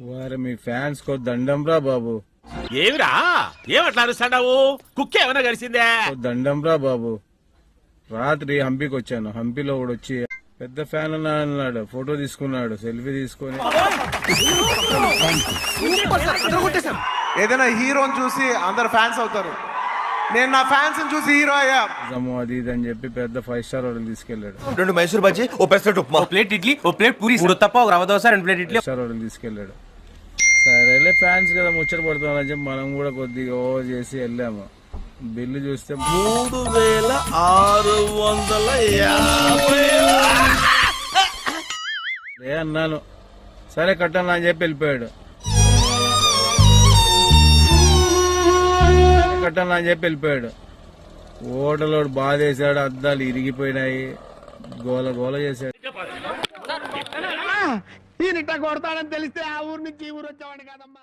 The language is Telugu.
వారు మీ ఫ్యాన్స్ కో దండం రా బాబు. ఏమిరా ఏమట్లా అరుస్తాడావు? కుక్క ఏమైనా కలిసిందే? దండం రా బాబు. రాత్రి హంపీకి వచ్చాను. హంపీలో కూడా వచ్చి పెద్ద ఫ్యాన్ అన్నాడు. ఫోటో తీసుకున్నాడు, సెల్ఫీ తీసుకొని. ఏదైనా హీరోని చూసి అందరు ఫ్యాన్స్ అవుతారు. నేను నా ఫ్యాన్స్ చూసి హీరో అయ్యా. అది ఇది అని చెప్పి పెద్ద 5 స్టార్ హోటల్ తీసుకెళ్లాడు. 2 మైసూర్ బజ్జీ, ఓ పెసరట్టు ఉప్మా, ప్లేట్ ఇడ్లీ, ఓ ప్లేట్ పూరి, 3 తప్ప ఒక rava dosa, 2 plate idli. 5 star hotel తీసుకెళ్లాడు. సరేలే ఫ్యాన్స్ కదా ముచ్చట పడుతున్నామని చెప్పి మనం కూడా కొద్దిగా ఓవర్ చేసి వెళ్ళాము. బిల్లు చూస్తే 3650 అన్నాను. సరే కట్టాను అని చెప్పి వెళ్ళిపోయాడు. ఓటలోడు బాధేశాడు. అద్దాలు ఇరిగిపోయినాయి. గోల గోల చేశాడు. ఈయన కొడతాడని తెలిస్తే ఆ ఊరు నుంచి ఈ ఊరు వచ్చేవాడు కాదమ్మా.